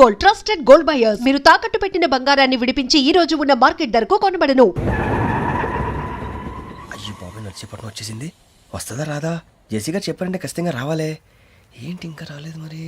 Gold, trusted gold buyers. మీరు తాకట్టు పెట్టిన బంగారాన్ని విడిపించి ఈ రోజు ఉన్న మార్కెట్ ధరకు కొనబడను. అయ్యో బాబాయ్, నడిచేపట్నం వచ్చేసింది. వస్తుందా రాదా? జెసిగా చెప్పారంటే ఖచ్చితంగా రావాలే. ఏంటి ఇంకా రాలేదు మరి?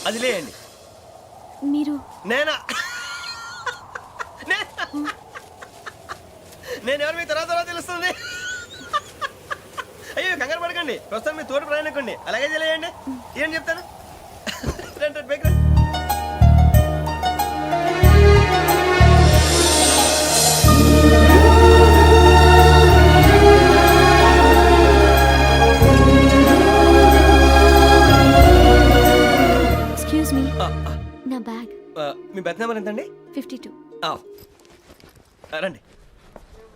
అది లేయండి. మీరు నేనా? నేను ఎవరు మీ తర్వాత తెలుస్తుంది. అయ్యో కంగారు పడకండి, ప్రస్తుతం మీ తోటి ప్రయాణకండి. అలాగే తెలియండి. ఏం చెప్తాను? రండి బైక్ రండి. ఎక్స్క్యూజ్ మీ, నా బ్యాగ్. మీ బెత్ నెంబర్ ఎంతండి? 52. రండి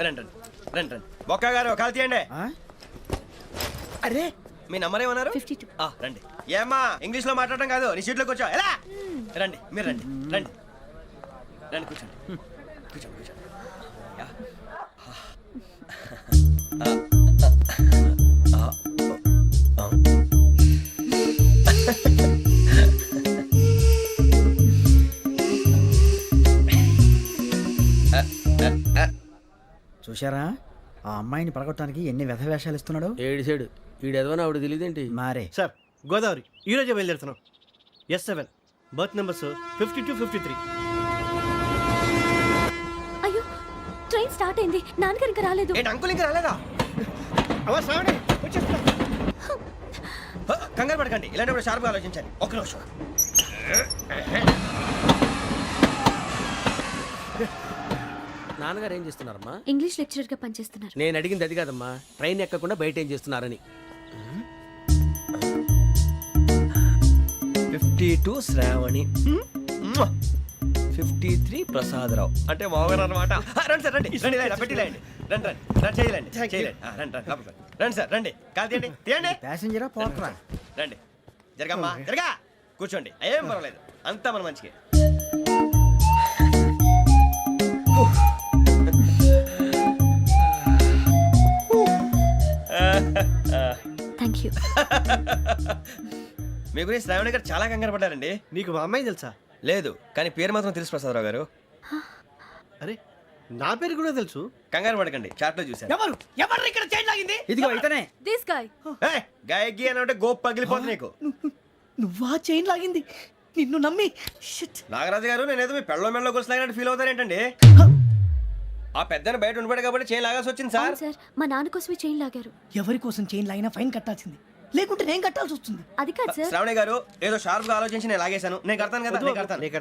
రండి రండి రండి రండి. బొక్క గారు కాల్ తీయండి. అరే మీ నంబర్ ఏమన్నారు? 52. రండి. ఏమ్మా ఇంగ్లీష్ లో మాట్లాడటం కాదు, నీ సీట్లోకి వచ్చా. ఎలా రండి, మీరు రండి రండి రండి, కూర్చోండి కూర్చోండి కూర్చోండి. యా. చూశారా ఆ అమ్మాయిని పడగొట్టడానికి ఎన్ని వ్యధ వేషాలు ఇస్తున్నాడు. ఏడు సైడు ఈడెదవని ఆవిడ తెలియదేంటి? మారే సార్ గోదావరి ఈరోజే బయలుదేరుతున్నాం. S7 berth numbers 52, 53. అయ్యో, ట్రైన్ స్టార్ట్ అయింది. నాన్నగారు ఇంకా రాలేదు. ఏంటి అంకుల్ ఇంకా రాలేదా? అవా సావని వచ్చేస్తున్నా. కంగారు పడకండి, ఇలాంటప్పుడు షార్ప్గా ఆలోచించండి. ఒక్క నిమిషం. నాన్నగారు ఏం చేస్తున్నారమ్మా? ఇంగ్లీష్ లెక్చరర్ గా పనిచేస్తున్నారు. నేను అడిగింది అది కాదమ్మా, ట్రైన్ ఎక్కకుండా బయట ఏం చేస్తున్నారని. 52 శ్రావణి, 53 ప్రసాదరావు అంటే మామగారు అనమాట. రండి సార్, రండి రండి, పెట్టి లేండి. రండి రండి రండి, చేయలేండి చేయలేండి. రండి రండి లోపలికి రండి సార్, రండి. కాల్ తీయండి తీయండి. ప్యాసింజరా పోట్రా. రండి, జరగమ్మా జరగా, కూర్చోండి. ఏం పర్వాలేదు, అంతా మన మంచిగా. Thank you. మీ గురించి శ్రావణి గారు చాలా కంగారు పడ్డారండి. నీకు మా అమ్మాయి తెలుసా? లేదు, కానీ పేరు మాత్రం తెలుసు ప్రసాదరావు గారు. అరే నా పేరు కూడా తెలుసు. కంగారు పడకండి, చాట్ లో చూశాను. ఎవరు ఎవరు ఇక్కడ చైన్ లాగింది? ఇదిగో ఇతనే. This guy. గాయకి అని అంటే గోప్ పగిలిపోతుంది నీకు. నువ్వా చైన్ లాగింది? నిన్ను నమ్మి. నాగరాజు గారు, నేనేదో మీ పెళ్ళ మెళ్ళలో కొలిసిలాగినట్టు ఫీల్ అవుతారు ఏంటండి? ఆ పెద్దని బయట ఉండిపోయాడు కాబట్టి చైన్ లాగాల్సి వచ్చింది సార్. సార్, మా నాన్న కోసమే చైన్ లాగారు. ఎవరి కోసం చైన్ లాగినా ఫైన్ కట్టాల్సింది, లేకుంటే నేను కట్టాల్సి వస్తుంది. అది కాదు సార్. శ్రావణి గారు ఏదో షార్ప్ గా ఆలోచించి నేను లాగేశాను. నేను కడతాను కదా, నేను కడతాను. నేను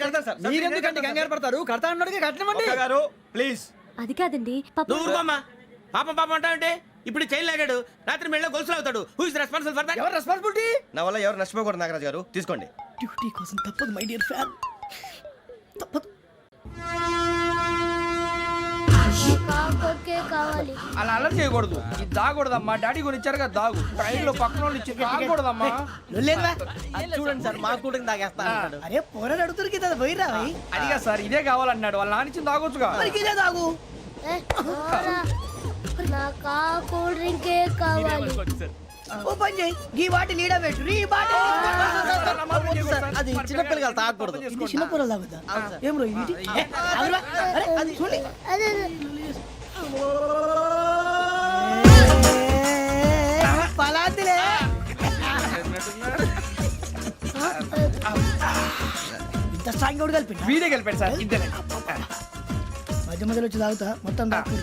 కడతాను సార్. మీరెందుకంటే కంగారు పడతారు? కడతా అన్నాడుగా కట్టమండి. ఒక్క గారు ప్లీజ్. అది కాదండి, నువ్వు ఊరుకోమ్మా. పాపం పాపం అంటావంటే? ఇప్పుడు చైన్ లాగాడు, రాత్రి మెళ్ళ గొలుసులు అవుతాడు. Who is responsible for that? ఎవరు రెస్పాన్సిబిలిటీ? నా వల్ల ఎవరు నష్టపోకూడదు నాగరాజు గారు, తీసుకోండి. డ్యూటీ కోసం తప్పదు మై డియర్ ఫ్యాన్, తప్పదు. అలా అలర్ చేయకూడదు. ఇది దాగకూడదమ్మా. డాడీ కొని ఇచ్చారు కదా దాగు. ట్రైన్ లో పక్కన వాళ్ళు ఇచ్చి దాగకూడదమ్మా. చూడండి సార్, మా కూడా తాగేస్తా. అరే పోరాడు అడుగుతారు కదా, పోయిరా అదిగా సార్, ఇదే కావాలన్నాడు. వాళ్ళ నాన్న ఇచ్చింది తాగొచ్చుగా. ఇదే తాగు. కూల్ డ్రింకే కావాలి. ఓ పని చేయి, ఈ బాటి లీడ పెట్టు. ఈ బాటి అది చిన్నపిల్లలు తాగకూడదు. ఇది చిన్న పొరలు తాగుతా. ఏం రో ఇది? అది చూడండి. పలాతిలే. ఇంత స్ట్రాంగ్ కూడా కలిపి వీడే గెలిపాడు సార్. ఇద్దరే మధ్య మధ్యలో వచ్చి తాగుతా, మొత్తం తాగు.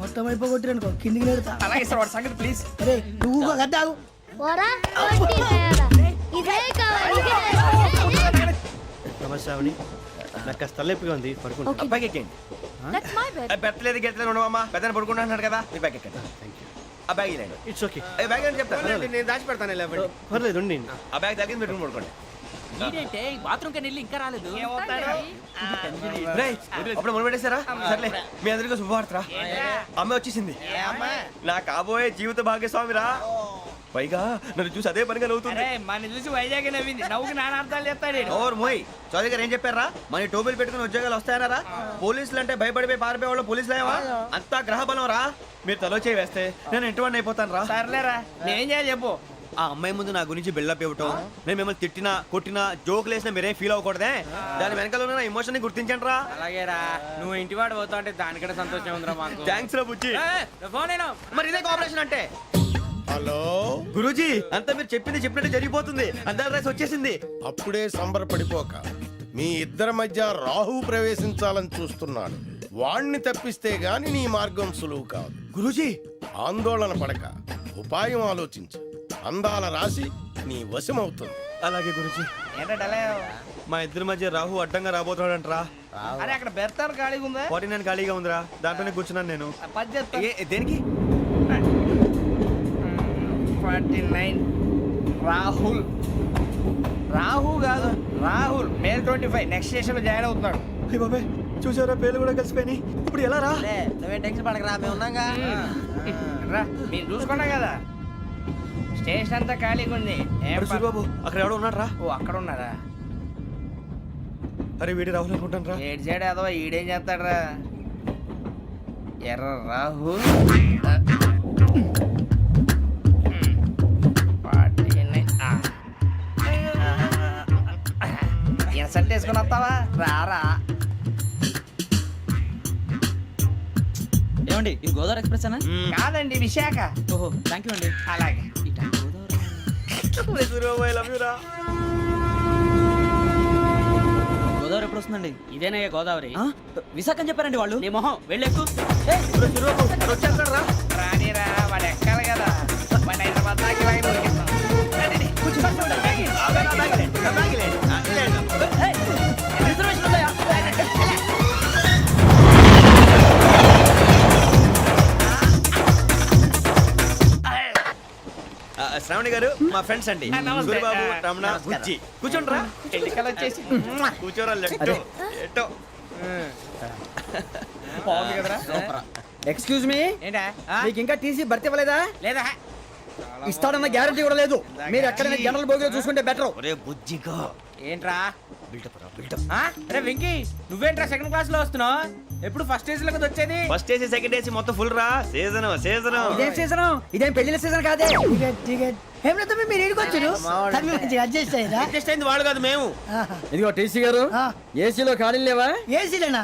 మొత్తం అయిపోగొట్టిరనుకో కిందికి నేడుతా. అలాగే సార్, వాడి సంగతి ప్లీజ్. అరే నువ్వు కదా తాగు. పోరా కొట్టి తయారా. ఇదే కావాలి ఇదే. నమస్తే శ్రావణి, నాకు కాస్త తలెప్పిగా ఉంది, పడుకుంటా. Okay. అబ్బాయికి ఎక్కండి దట్స్ మై బెడ్. పెట్టలేదు గెట్టలేదు ఉండవమ్మా పెద్దని పడుకుంటున్నాడు కదా మీ బ్యాగ్ ఎక్కండి ఆ బ్యాగ్ ఇలాండి ఇట్స్ ఓకే, బ్యాగ్ అని చెప్తాను నేను దాచి పెడతాను లేవండి. పర్లేదు ఉండి. ఆ బ్యాగ్ తగ్గింది పెట్టుకుని పడుకోండి బాత్రూమ్ కని వెళ్ళి ఇంకా రాలేదు. రేయ్, అప్పుడు మొదలు పెట్టేశారా? సర్లే మీ అందరికీ శుభవార్తరా, అమ్మ వచ్చేసింది. నా కాబోయే జీవిత భాగ్యస్వామిరా. పైగా నన్ను చూసి అదే పనిగా నవ్వుతుంది. మన చూసి వైజాగ్ నవ్వింది, నవ్వుకి నాన్న అర్థాలు చెప్తాడు. ఓర్ మోయ్ చౌదరి గారు ఏం చెప్పారా? మన టోబీలు పెట్టుకుని ఉద్యోగాలు వస్తాయనరా? పోలీసులు అంటే భయపడిపోయి పారిపోయే వాళ్ళు పోలీసులేవా? అంతా గ్రహ బలం రా. మీరు తలో చేయి వేస్తే నేను ఇంటివాడిని అయిపోతాను రా. సర్లేరా, నేనేం చేయాలి చెప్పు. ఆ అమ్మాయి ముందు నా గురించి బిల్డప్ ఇవ్వటం, నేను మిమ్మల్ని తిట్టినా కొట్టినా జోకులు వేసినా మీరేం ఫీల్ అవ్వకూడదే. దాని వెనకాల ఉన్న ఎమోషన్ ని గుర్తించండి రా. అలాగేరా, నువ్వు ఇంటివాడు పోతా అంటే దానికంటే సంతోషం ఉందిరా మాకు. థ్యాంక్స్ రా బుజ్జి. ఫోన్ అయినా మరి ఇదే కోఆపరేషన్ అంటే. హలో గురూజీ అంతా మీరు చెప్పింది చెప్పినట్టు జరిగిపోతుంది. అందాల రైస్ వచ్చేసింది. అప్పుడే సంబరపడిపోక మీ ఇద్దరి మధ్య రాహు ప్రవేశించాలని చూస్తున్నాడు. వాణ్ణి తప్పిస్తే గాని నీ మార్గం సులువు కాదు. గురూజీ ఆందోళన పడక ఉపాయం ఆలోచించు. అందాల రాశి నీ వశమవుతుంది. అలాగే గురూజీ. ఏంటంటే మా ఇద్దరి మధ్య రాహు అడ్డంగా రాబోతున్నాడంట్రా. అరే అక్కడ బెర్తాను ఖాళీగా ఉందా? 49 ఖాళీగా ఉందిరా, దాంట్లోనే కూర్చున్నాను నేను. పది చెప్తా. దేనికి? 49 రాహుల్. రాహు కాదు రాహుల్. మే 25 నెక్స్ట్ స్టేషన్ లో జాయిన్ అవుతున్నాడు. అయ్య బాబాయ్, చూసారా పేర్లు కూడా కలిసిపోయినాయి. ఇప్పుడు ఎలా రా? నువ్వేం టెన్షన్ పడకరా, మేము ఉన్నాగా. రా, మీరు చూసుకున్నా కదా స్టేషన్ అంతా ఖాళీగా ఉంది. ఏం అరే సూరిబాబు, అక్కడ ఎవడో ఉన్నాడు రా. ఓ అక్కడ ఉన్నారా? అరే వీడి రాహుల్ అనుకుంటాను రా. ఏడు సైడ్ అదో ఈడేం చేస్తాడరా? ఎర్ర రాహు ఇన్సల్ట్ వేసుకుని వస్తావా? రారా. ఏమండి ఇది గోదావరి ఎక్స్ప్రెస్ అనా? కాదండి, విశాఖ. ఓహో థ్యాంక్ యూ అండి. అలాగే. సూరిబాబు, I love you రా. గోదావరి ఎప్పుడు వస్తుందండి? ఇదేనయ్య గోదావరి. విశాఖ అని చెప్పారండి వాళ్ళు. నీ మొహం వెళ్ళెక్కు. సూరిబాబు వచ్చేస్తాడు రా. రానిరా, వాడు ఎక్కాలి కదా. వాడు హైదరాబాద్ దాకా ఇలాగే దొరికిస్తాం. రండి, కూర్చో. రిజర్వేషన్ ఉందా? శ్రావణి గారు మా ఫ్రెండ్స్ అండి. నమస్తే. సూరిబాబు, రమణ, బుజ్జి. కూర్చోండి రా. ఎన్నికలు వచ్చేసి కూర్చోరా. లెట్టో ఎట్టో. బాగుంది కదరా? ఎక్స్క్యూజ్ మీ, ఏంటా? మీకు ఇంకా టీసీ భర్తీ ఇవ్వలేదా? లేదా ఇస్తాడన్న గ్యారంటీ కూడా లేదు. మీరు ఎక్కడైనా జనరల్ బోగిలో చూసుకుంటే బెటర్. ఒరే బుజ్జిగా ఏంట్రా? బిల్డప్ రా, బిల్డప్. అరే వెంకీ, నువ్వేంట్రా సెకండ్ క్లాస్ లో వస్తున్నావు? ఎప్పుడు ఫస్ట్ ఏజ్ లో కదా వచ్చేది? ఫస్ట్ ఏసీ సెకండ్ ఏసీ మొత్తం ఫుల్ రా. Season season. ఇదేం సీజన్? ఇదేం పెళ్లిన సీజన్ కాదే. ఏమిటో మీరు ఏడుకొచ్చారు అడ్జస్ట్ అయ్యారా? అడ్జస్ట్ అయింది వాళ్ళు కాదు, మేము. ఇదిగో టీసీ గారు, ఏసీలో ఖాళీ లేవా? ఏసీలేనా?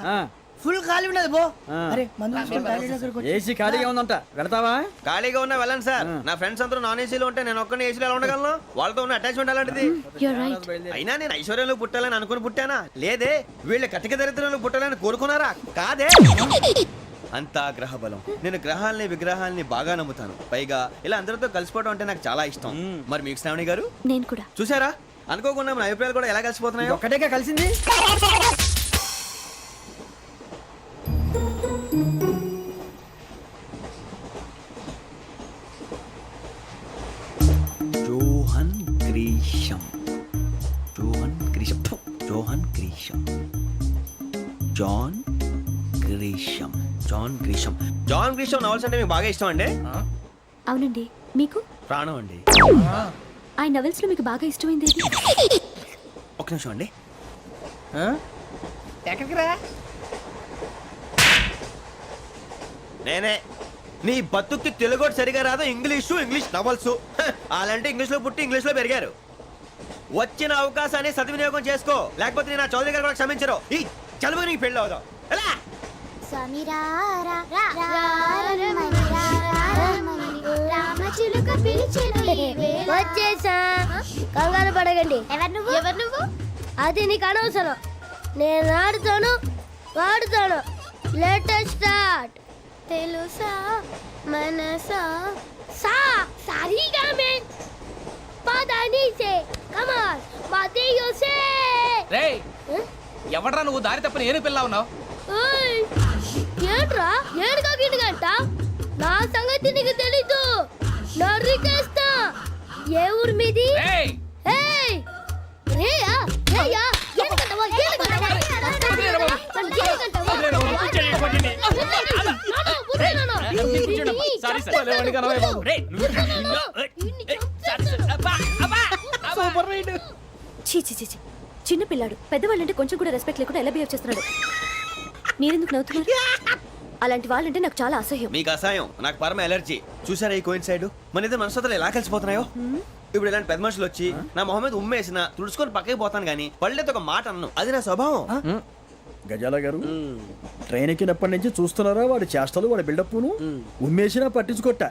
ఫుల్ ఖాళీ ఉన్నది పో. అరే మందు ఏసీ ఖాళీగా ఉందంట, వెళతావా? ఖాళీగా ఉన్నా వెళ్ళండి సార్. నా ఫ్రెండ్స్ అందరూ నాన్ ఏసీలో ఉంటే నేను ఒక్కనే ఏసీలో ఎలా ఉండగలను? వాళ్ళతో ఉన్న అటాచ్మెంట్ అలాంటిది. You're right. అయినా నేను ఐశ్వర్యంలో పుట్టాలని అనుకుని పుట్టానా? లేదే. వీళ్ళ కటిక దరిద్రంలో పుట్టాలని కోరుకున్నారా? కాదే. అంతా గ్రహ బలం. నేను గ్రహాలని విగ్రహాలని బాగా నమ్ముతాను. పైగా ఇలా అందరితో కలిసిపోవడం అంటే నాకు చాలా ఇష్టం. మరి మీకు శ్రావణి గారు? నేను కూడా. చూసారా, అనుకోకుండా మన అభిప్రాయాలు కూడా ఎలా కలిసిపోతున్నాయో. ఒక్కటేగా కలిసింది. John Grisham. John Grisham. John Grisham. John Grisham. John Grisham. John Grisham novels అంటే మీకు బాగా ఇష్టం అండి? అవునండి. మీకు? ప్రాణం అండి. ఆ నవెల్స్ లో మీకు బాగా ఇష్టమైంది ఏది? ఒక నిమిషం అండి. ఎక్కడికి రా? నేనే. నీ బతుక్కి తెలుగు సరిగా రాదు, ఇంగ్లీష్ నవల్స్. అలాంటి ఇంగ్లీష్ లో పుట్టి ఇంగ్లీష్ లో పెరిగారు. వచ్చిన అవకాశాన్ని సద్వినియోగం చేసుకో, లేకపోతే నేను నా చౌదరి గారు కూడా క్షమించరు. ఈ చదువు నీకు పెళ్ళి అవుదాం. ఎలా? వచ్చేసా, కంగారు పడకండి. ఎవరు నువ్వు? అది నీకు అనవసరం. నేను ఆడుతాను, వాడుతాను. Let start. తెలుసా మనసా సా సారీగా మే say. Come on. What do you say? రేయ్ ఎవడ్రా నువ్వు దారి తప్పని ఏను పిల్ల ఉన్నావు? ఓయ్ ఏంట్రా ఏడుగా గిడుగంట నా సంగతి నీకు తెలీదు నరికేస్తా ఏ ఊరు మీది రేయ్ ఏయ్ రేయా రేయా ఏడుగంటవా ఏడుగంటవా సారీ సార్ రేయ్ సూపర్ రైడ్. చీ చీ చీ చీ. చిన్న పిల్లాడు పెద్దవాళ్ళంటే కొంచెం కూడా రెస్పెక్ట్ లేకుండా ఎలా బిహేవ్ చేస్తున్నాడు. మీరెందుకు నవ్వుతున్నారు? అలాంటి వాళ్ళంటే నాకు చాలా అసహ్యం. మీకు అసహాయం, నాకు పరమ ఎలర్జీ. చూసారా ఈ కోయిన్ సైడ్ మన ఇద్దరు మనసుతో ఎలా కలిసిపోతున్నాయో. ఇప్పుడు ఇలాంటి పెద్ద మనుషులు వచ్చి నా మొహం మీద ఉమ్మేసిన తుడుచుకొని పక్కకి పోతాను కానీ పళ్ళేతో ఒక మాట అన్ను. అది నా స్వభావం. గజాల గారు ట్రైన్ ఎక్కినప్పటి నుంచి చూస్తున్నారా వాడి చేష్టలు వాడి బిల్డప్ను ఉమ్మేసినా పట్టించుకోట.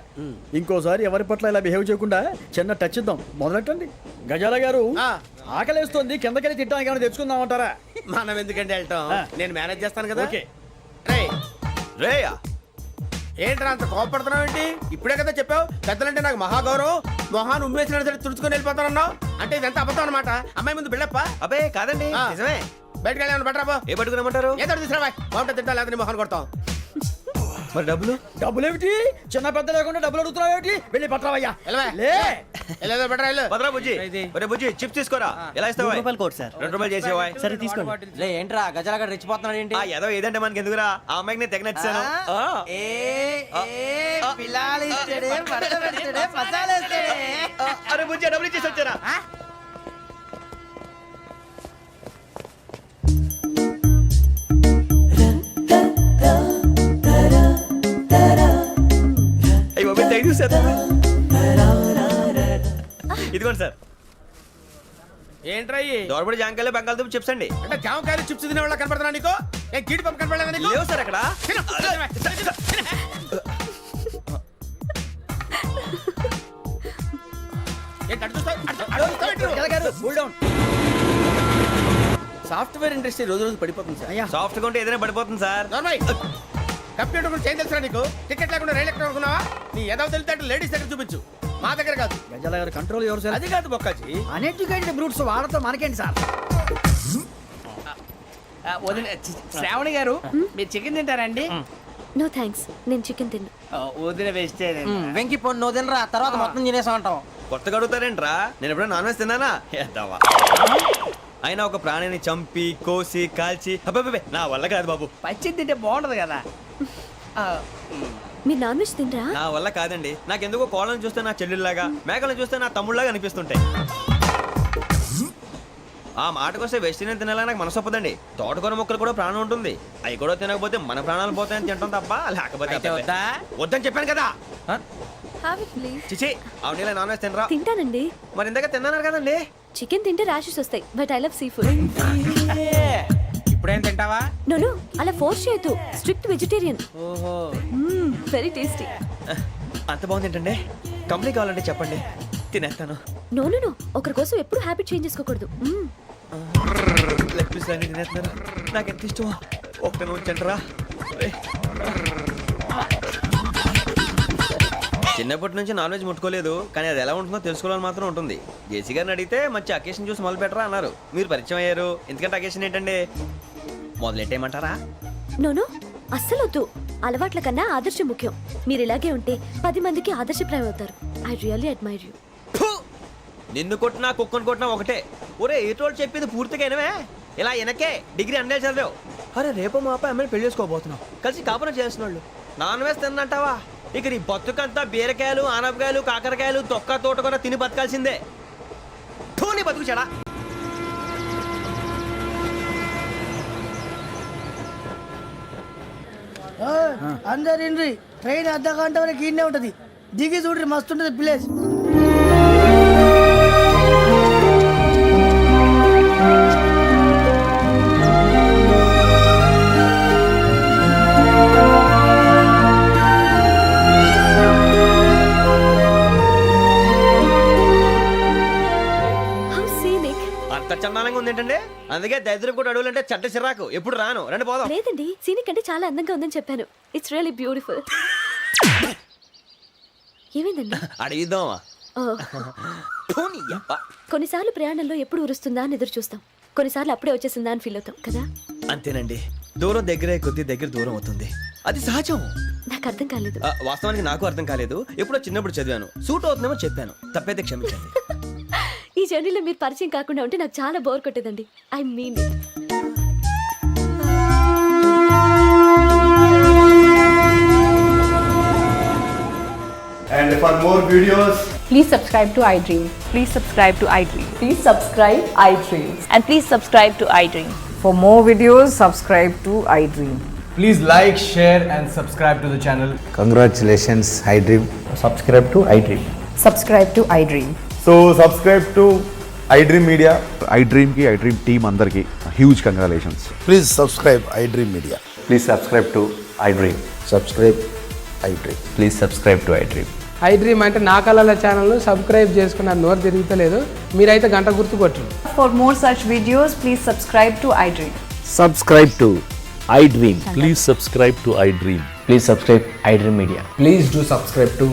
ఇంకోసారి ఎవరి పట్ల ఇలా బిహేవ్ చేయకుండా చిన్న టచ్ ఇద్దాం. మొదలెట్టండి. గజాల గారు ఆకలేస్తోంది, కిందకెళ్ళి తిట్టడానికి ఏమైనా తెచ్చుకుందామంటారా? మనం ఎందుకంటే వెళ్తాం, నేను మేనేజ్ చేస్తాను కదా. ఓకే. రేయ్ రేయా ఏంట్రా అంత కోపడుతున్నావు ఏంటి? ఇప్పుడే కదా చెప్పావు పెద్దలంటే నాకు మహాగౌరవం, మొహాన్ని ఉమ్మేసిన సరే తుడుచుకొని వెళ్ళిపోతానన్నావు. అంటే ఇదంతా అబద్ధం అనమాట. అమ్మాయి ముందు బిల్డప్ప. అబ్బే కాదండి, ఆ. నిజమే. బయటకు వెళ్ళాను బట్రాబో. ఏ పట్టుకురమ్మంటారు? ఏదో తీసుకురా బాగుంటుంది తింటా లేదా మొహన్ కొడతాం. మరి డబ్బులు? డబ్బులేమిటి? చిన్న పెద్ద లేకుండా డబ్బులు అడుగుతున్నావు ఏమిటి? వెళ్ళి పట్టరావయ్యా. వెళ్ళవా? లే వెళ్ళేదో బట్రా వెళ్ళు. భద్రా బుజ్జి, ఒరే బుజ్జి చిప్స్ తీసుకోరా. ఎలా ఇస్తావా? రూపాయలు కోట్ సార్. 2 రూపాయలు చేసేవా? సరే తీసుకోండి. లే ఏంట్రా గజాలగడ రెచ్చిపోతున్నాడు ఏంటి? ఆ ఏదో ఏదంటే మనకి ఎందుకురా, ఆ అమ్మాయికి నేను తెగ నచ్చాను. అరే బుజ్జి డబ్బులు ఇచ్చేసి వచ్చారా? అయ్యో థ్యాంక్ యూ సార్. ఇదిగోండి సార్. ఏంట్రా ఇయి? దోరబడి జాంకాయలు బంగాళదుంప చిప్స్ అండి. అంటే జామకాయలు చిప్స్ తినే వాళ్ళ కనపడుతున్నా నీకు? ఏ గీడి పంప కనపడలేదా నీకు? లేవు సార్ అక్కడ. తిను, తిను, తిను. ఏంటి అటు చూస్తావు? అటు చూస్తావు ఏంటి నువ్వు? గజాల గారు కూల్ డౌన్. సాఫ్ట్వేర్ ఇండస్ట్రీ రోజు రోజు పడిపోతుంది సార్. అయ్యా సాఫ్ట్ గా ఉంటే ఏదైనా పడిపోతుంది సార్. నార్మల్ కంప్యూటర్ గురించి ఏం తెలుసా నీకు? టికెట్ లేకుండా రైలు ఎక్కడ అనుకున్నావా? నీ ఏదో తెలితే అంటే లేడీస్ దగ్గర చూపించు, మా దగ్గర కాదు. గజాల గారు కంట్రోల్ ఎవరు సార్? అది కాదు బొక్కాజీ. అన్ఎడ్యుకేటెడ్ బ్రూట్స్ వాడతో మనకేంటి సార్? శ్రావణి గారు మీరు చికెన్ తింటారండి? నో థ్యాంక్స్, నేను చికెన్ తిన్నా. వదిన వేస్తే వెంకి పొన్ను నువ్వు తినరా, తర్వాత మొత్తం తినేసా ఉంటాం. కొత్తగా అడుగుతారేంట్రా? నేను ఎప్పుడైనా నాన్ వెజ్ తిన్నానా? ఎద్దావా. అయినా ఒక ప్రాణిని చంపి కోసి కాల్చి అబ్బబ్బే నా వల్ల కాదు బాబు. పచ్చి తింటే బాగుంటది కదా. మీరు నాన్ వెజ్ తినరా? నా వల్ల కాదండి. నాకెందుకో కోళ్ళని చూస్తే నా చెల్లెళ్ళలాగా, మేకలను చూస్తే నా తమ్ముళ్ళలాగా అనిపిస్తుంటాయి. ఆ మాటకొస్తే వెస్టిరియన్ తినాలని నాకు మనసు ఒప్పదండి. తోటకూర మొక్కలు కూడా ప్రాణం ఉంటుంది. అవి కూడా తినకపోతే మన ప్రాణాలు పోతాయని తింటాం తప్ప లేకపోతే వద్దా? వద్దని చెప్పాను కదా. Have it please. చిచి అవునీ నాన్ వెజ్ తినరా? తింటానండి. మరి ఇందాక తిన్నాను కదండి. చికెన్ తింటే ర్యాషెస్ వస్తాయి, but I love sea food. ఇప్పుడేం తింటావా? నో అలా ఫోర్స్ చేయొద్దు. Strict vegetarian. ఓహో వెరీ టేస్టీ. అంత బాగుంది ఏంటండి? కంపెనీ కావాలంటే చెప్పండి, తినేస్తాను. నో ఒకరి కోసం ఎప్పుడు హ్యాబిట్ చేంజ్ చేసుకోకూడదు. లెగ్ పీస్ అన్ని తినేస్తున్నారు. నాకు ఎంత ఇష్టం. ఒకటే ఉంచండిరా. చిన్నప్పటి నుంచి నాన్ వెజ్ ముట్టుకోలేదు, కానీ అది ఎలా ఉంటుందో తెలుసుకోవాలని మాత్రం ఉంటుంది. జేసీ గారిని అడిగితే మంచి అకేషన్ చూసి మొదలు పెట్టరా అన్నారు. మీరు పరిచయం అయ్యారు, ఎందుకంటే అకేషన్ ఏంటండి? మొదలెట్టేయమంటారా? నో అస్సలు వద్దు. అలవాట్ల కన్నా ఆదర్శం ముఖ్యం. మీరు ఇలాగే ఉంటే 10 మందికి ఆదర్శప్రాయం అవుతారు. I really admire you. నిన్ను కొట్టినా కుక్కను కొట్టినా ఒకటే. ఒరే ఏటోళ్ళు చెప్పింది పూర్తిగా వినవే. ఇలా వెనకే డిగ్రీ అన్నే చదివావు. అరే రేపు మా అబ్బాయి అమ్మాయిని పెళ్లి చేసుకోబోతున్నావు, కలిసి కాపురం చేసిన వాళ్ళు. నాన్ వెజ్ తిన్నంటావా? ఇక నీ బతుకంతా బీరకాయలు ఆనపకాయలు కాకరకాయలు తొక్క తోట కూడా తిని బతకాల్సిందే. నీ బతుకు చెడా. అందరు ఇండ్రి ట్రైన్ అర్ధ గంట వరకు ఇన్నే ఉంటది. దిగి చూడ్రి మస్తు ఉంటది ప్లేస్. అంత చందానంగా ఉంది ఏంటండి? అందుకే దరిద్రం కూడా అడవులంటే చెడ్డ చిరాకు. ఎప్పుడు రాను. రండి పోదాం. లేదండి, సీనిక్ అంటే చాలా అందంగా ఉందని చెప్పాను. It's really beautiful. ఏమైందండి? అడిగిద్దామా? Oh. ధోని యబ్బ. కొన్నిసార్లు ప్రయాణంలో ఎప్పుడు ఉరుస్తుందా అని ఎదురు చూస్తాం, కొన్నిసార్లు అప్పుడే వచ్చేసిందా అని ఫీల్ అవుతాం కదా. అంతేనండి, దూరం దగ్గరే కొద్ది దగ్గర దూరం అవుతుంది, అది సహజం. నాకు అర్థం కాలేదు. వాస్తవానికి నాకు అర్థం కాలేదు, ఎప్పుడో చిన్నప్పుడు చదివాను, సూట్ అవుతుందేమో చెప్పాను, తప్పైతే క్షమించండి. ఈ జర్నీలో మీరు పరిచయం కాకుండా ఉంటే నాకు చాలా బోర్ కొట్టేదండి. I mean it. And for more videos, Please subscribe to iDream. Please subscribe to iDream. Please subscribe iDream. And please subscribe to iDream. For more videos, subscribe to iDream. please like, share, and subscribe to the channel. Congratulations, iDream. Subscribe to iDream. Subscribe to iDream. So, subscribe to iDream Media. iDream ki iDream team అందరికి huge congratulations. Please subscribe iDream media. Please subscribe to iDream. Subscribe iDream. Please subscribe to iDream. iDream అంటే నా కళల channel subscribe చేసుకున్న నోరు తిరుగుతలేదు, మీరైతే గంట గుర్తు కొట్టండి. For more such videos, please subscribe to iDream. Subscribe to iDream. Please subscribe to iDream. Please subscribe iDream Media. Please do subscribe to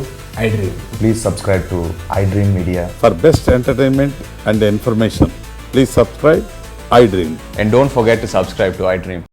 iDream. Please subscribe to iDream Media. For best entertainment and information please subscribe iDream. And don't forget to subscribe to iDream.